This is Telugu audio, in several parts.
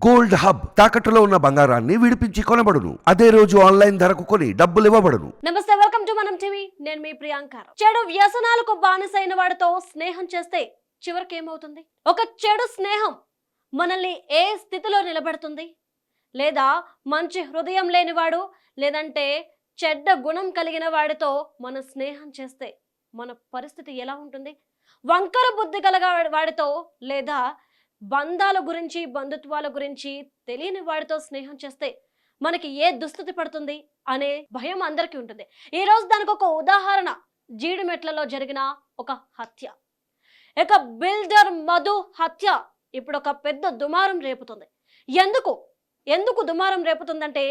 గోల్డ్ హబ్ తాకట్టులో ఉన్న బంగారాన్ని విడిపించి కొనబడును. అదే రోజు ఆన్లైన్ ధరకు కొని డబ్బులు ఇవ్వబడును. నమస్తే, వెల్కమ్ టు మనం టీవీ. నేను మీ ప్రియాంక. చెడు వ్యసనాలకు బానిసైన వాడితో స్నేహం చేస్తే చివరికి ఏమవుతుంది? ఒక చెడు స్నేహం మనల్ని ఏ స్థితిలో నిలబెడుతుంది? లేదా మంచి హృదయం లేనివాడు లేదంటే చెడ్డ గుణం కలిగిన వాడితో మన స్నేహం చేస్తే మన పరిస్థితి ఎలా ఉంటుంది? వంకర బుద్ధి కలగా వాడితో లేదా బంధాల గురించి బంధుత్వాల గురించి తెలియని వాడితో స్నేహం చేస్తే మనకి ఏ దుస్థితి పడుతుంది అనే భయం అందరికీ ఉంటుంది. ఈ రోజు దానికి ఒక ఉదాహరణ జీడిమెట్లలో జరిగిన ఒక హత్య. ఇక బిల్డర్ మధు హత్య ఇప్పుడు ఒక పెద్ద దుమారం రేపుతుంది. ఎందుకు ఎందుకు దుమారం రేపుతుందంటే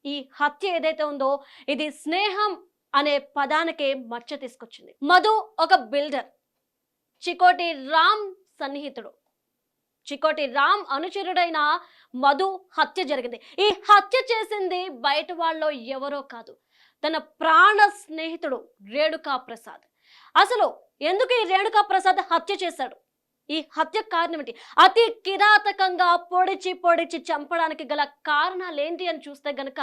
ఈ హత్య ఏదైతే ఉందో ఇది స్నేహం అనే పదానికి మచ్చ తీసుకొచ్చింది. మధు ఒక బిల్డర్, చికోటి రామ్ సన్నిహితుడు. చికోటి రామ్ అనుచరుడైన మధు హత్య జరిగింది. ఈ హత్య చేసింది బయట వాళ్ళు ఎవరో కాదు, తన ప్రాణ స్నేహితుడు రేణుకా ప్రసాద్. అసలు ఎందుకు ఈ రేణుకా ప్రసాద్ హత్య చేశాడు? ఈ హత్య కారణం ఏంటి? అతి కిరాతకంగా పొడిచి చంపడానికి గల కారణాలు ఏంటి అని చూస్తే గనక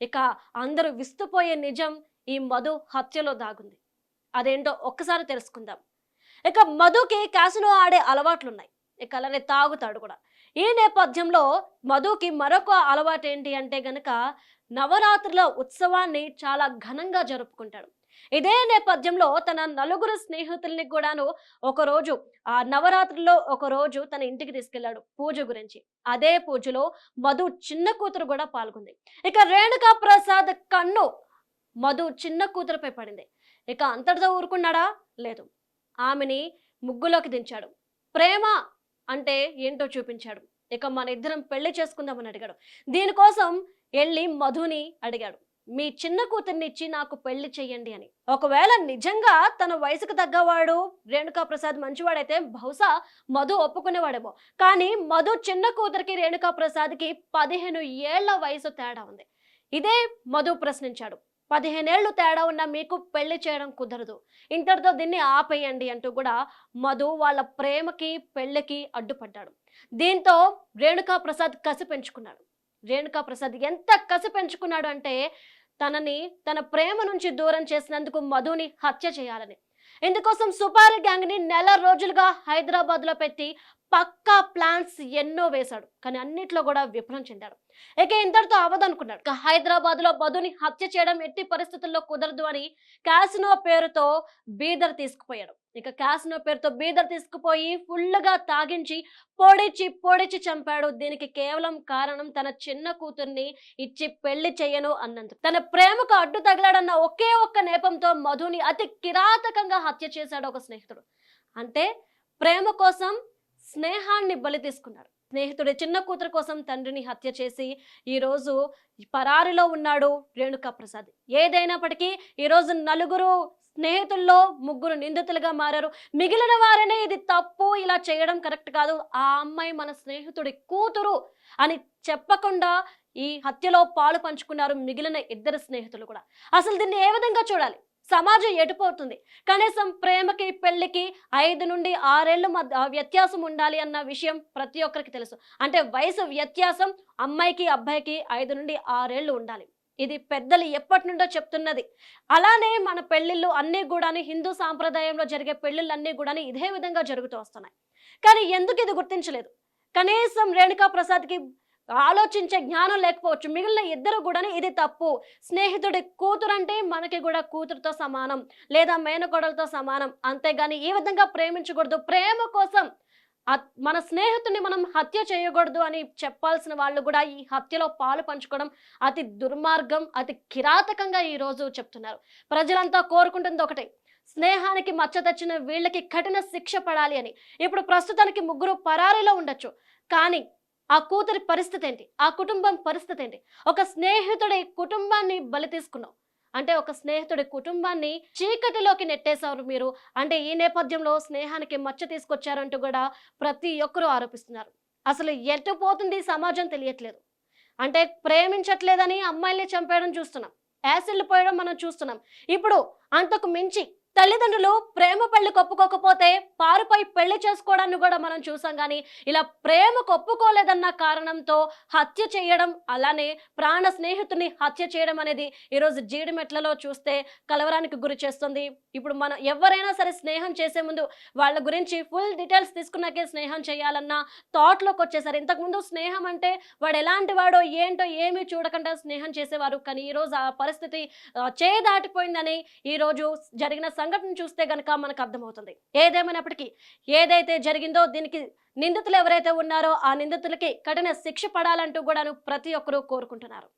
ఇక అందరూ విస్తుపోయే నిజం ఈ మధు హత్యలో దాగుంది. అదేంటో ఒక్కసారి తెలుసుకుందాం. ఇక మధుకి క్యాసినో ఆడే అలవాట్లున్నాయి, ఇక అలానే తాగుతాడు కూడా. ఈ నేపథ్యంలో మధుకి మరొక అలవాటు ఏంటి అంటే గనక నవరాత్రుల ఉత్సవాన్ని చాలా ఘనంగా జరుపుకుంటాడు. ఇదే నేపథ్యంలో తన నలుగురు స్నేహితుల్ని కూడాను ఒకరోజు ఆ నవరాత్రుల్లో ఒకరోజు తన ఇంటికి తీసుకెళ్లాడు పూజ గురించి. అదే పూజలో మధు చిన్న కూతురు కూడా పాల్గొంది. ఇక రేణుకా ప్రసాద్ కన్ను మధు చిన్న కూతురుపై పడింది. ఇక అంతటితో ఊరుకున్నాడా? లేదు, ఆమెని ముగ్గులోకి దించాడు. ప్రేమ అంటే ఏంటో చూపించాడు. ఇక మన ఇద్దరం పెళ్లి చేసుకుందామని అడిగాడు. దీనికోసం వెళ్ళి మధుని అడిగాడు, మీ చిన్న కూతుర్ని ఇచ్చి నాకు పెళ్లి చెయ్యండి అని. ఒకవేళ నిజంగా తన వయసుకు తగ్గవాడు రేణుకా ప్రసాద్ మంచివాడైతే బహుశా మధు ఒప్పుకునేవాడేమో. కానీ మధు చిన్న కూతురికి రేణుకా ప్రసాద్కి 15 ఏళ్ల వయసు తేడా ఉంది. ఇదే మధు ప్రశ్నించాడు. 15 ఏళ్ళు తేడా ఉన్న మీకు పెళ్లి చేయడం కుదరదు, ఇంతటితో దీన్ని ఆపేయండి అంటూ కూడా మధు వాళ్ళ ప్రేమకి పెళ్లికి అడ్డుపడ్డాడు. దీంతో రేణుకా ప్రసాద్ కసి పెంచుకున్నాడు. రేణుకా ప్రసాద్ ఎంత కసి పెంచుకున్నాడు అంటే తన ప్రేమ నుంచి దూరం చేసినందుకు మధుని హత్య చేయాలని. ఇందుకోసం సుపారీ గ్యాంగ్ ని నెల రోజులుగా హైదరాబాద్ లో పెట్టి పక్కా ప్లాన్స్ ఎన్నో వేశాడు. కానీ అన్నిట్లో కూడా విఫలం చెందాడు. ఇక ఇంతటితో అవదనుకున్నాడు. ఇక హైదరాబాద్ లో మధుని హత్య చేయడం ఎట్టి పరిస్థితుల్లో కుదరదు అని క్యాసినో పేరుతో బీదర్ తీసుకుపోయాడు. ఇక క్యాసినో పేరుతో బీదర్ తీసుకుపోయి ఫుల్గా తాగించి పొడిచి చంపాడు. దీనికి కేవలం కారణం తన చిన్న కూతుర్ని ఇచ్చి పెళ్లి చెయ్యను అన్నందుకు. తన ప్రేమకు అడ్డు తగిలాడన్న ఒకే ఒక్క నేపంతో మధుని అతి కిరాతకంగా హత్య చేశాడు ఒక స్నేహితుడు. అంటే ప్రేమ కోసం స్నేహాన్ని బలి తీసుకున్నాడు. స్నేహితుడి చిన్న కూతురు కోసం తండ్రిని హత్య చేసి ఈరోజు పరారిలో ఉన్నాడు రేణుకా ప్రసాద్. ఏదైనప్పటికీ ఈరోజు నలుగురు స్నేహితుల్లో ముగ్గురు నిందితులుగా మారారు. మిగిలిన వారినే ఇది తప్పు, ఇలా చేయడం కరెక్ట్ కాదు, ఆ అమ్మాయి మన స్నేహితుడి కూతురు అని చెప్పకుండా ఈ హత్యలో పాలు పంచుకున్నారు మిగిలిన ఇద్దరు స్నేహితులు కూడా. అసలు దీన్ని ఏ విధంగా చూడాలి? సమాజం ఎటుపోతుంది? కనీసం ప్రేమకి పెళ్లికి 5 నుండి 6 ఏళ్ళ మధ్య వ్యత్యాసం ఉండాలి అన్న విషయం ప్రతి ఒక్కరికి తెలుసు. అంటే వయసు వ్యత్యాసం అమ్మాయికి అబ్బాయికి 5 నుండి 6 ఏళ్ళు ఉండాలి. ఇది పెద్దలు ఎప్పటి నుండో చెప్తున్నది. అలానే మన పెళ్లిళ్ళు అన్నీ కూడా హిందూ సాంప్రదాయంలో జరిగే పెళ్లిళ్ళన్నీ కూడా ఇదే విధంగా జరుగుతూ వస్తున్నాయి. కానీ ఎందుకు ఇది గుర్తించలేదు? కనీసం రేణుకా ప్రసాద్కి ఆలోచించే జ్ఞానం లేకపోవచ్చు. మిగిలిన ఇద్దరు కూడా ఇది తప్పు, స్నేహితుడి కూతురు అంటే మనకి కూడా కూతురుతో సమానం లేదా మేనకోడలతో సమానం, అంతేగాని ఈ విధంగా ప్రేమించకూడదు, ప్రేమ కోసం మన స్నేహితుడిని మనం హత్య చేయకూడదు అని చెప్పాల్సిన వాళ్ళు కూడా ఈ హత్యలో పాలు పంచుకోవడం అతి దుర్మార్గం, అతి కిరాతకంగా ఈ రోజు చెప్తున్నారు. ప్రజలంతా కోరుకుంటుంది ఒకటే, స్నేహానికి మచ్చ తెచ్చిన వీళ్ళకి కఠిన శిక్ష పడాలి అని. ఇప్పుడు ప్రస్తుతానికి ముగ్గురు పరారీలో ఉండొచ్చు, కానీ ఆ కూతురి పరిస్థితి ఏంటి? ఆ కుటుంబం పరిస్థితి ఏంటి? ఒక స్నేహితుడి కుటుంబాన్ని బలి తీసుకున్నావు అంటే ఒక స్నేహితుడి కుటుంబాన్ని చీకటిలోకి నెట్టేశారు మీరు అంటే ఈ నేపథ్యంలో స్నేహానికి మచ్చ తీసుకొచ్చారంటూ కూడా ప్రతి ఒక్కరూ ఆరోపిస్తున్నారు. అసలు ఎటు పోతుంది సమాజం తెలియట్లేదు. అంటే ప్రేమించట్లేదని అమ్మాయిల్ని చంపేయడం చూస్తున్నాం, యాసిడ్లు పోయడం మనం చూస్తున్నాం. ఇప్పుడు అంతకు మించి తల్లిదండ్రులు ప్రేమ పెళ్లి కొప్పుకోకపోతే పారుపై పెళ్లి చేసుకోవడాన్ని కూడా మనం చూసాం. కానీ ఇలా ప్రేమ కొప్పుకోలేదన్న కారణంతో హత్య చేయడం, అలానే ప్రాణ స్నేహితుని హత్య చేయడం అనేది ఈరోజు జీడిమెట్లలో చూస్తే కలవరానికి గురి చేస్తుంది. ఇప్పుడు మనం ఎవరైనా సరే స్నేహం చేసే ముందు వాళ్ళ గురించి ఫుల్ డీటెయిల్స్ తీసుకున్నాకే స్నేహం చేయాలన్న థాట్లోకి వచ్చేసారు. ఇంతకుముందు స్నేహం అంటే వాడు ఎలాంటి వాడో ఏంటో ఏమీ చూడకుండా స్నేహం చేసేవారు. కానీ ఈరోజు ఆ పరిస్థితి చేయి దాటిపోయిందని ఈరోజు జరిగిన సంఘటన చూస్తే గనక మనకు అర్థమవుతుంది. ఏదేమైనప్పటికీ ఏదైతే జరిగిందో దీనికి నిందితులు ఎవరైతే ఉన్నారో ఆ నిందితులకి కఠిన శిక్ష పడాలంటూ కూడాను ప్రతి ఒక్కరూ కోరుకుంటున్నారు.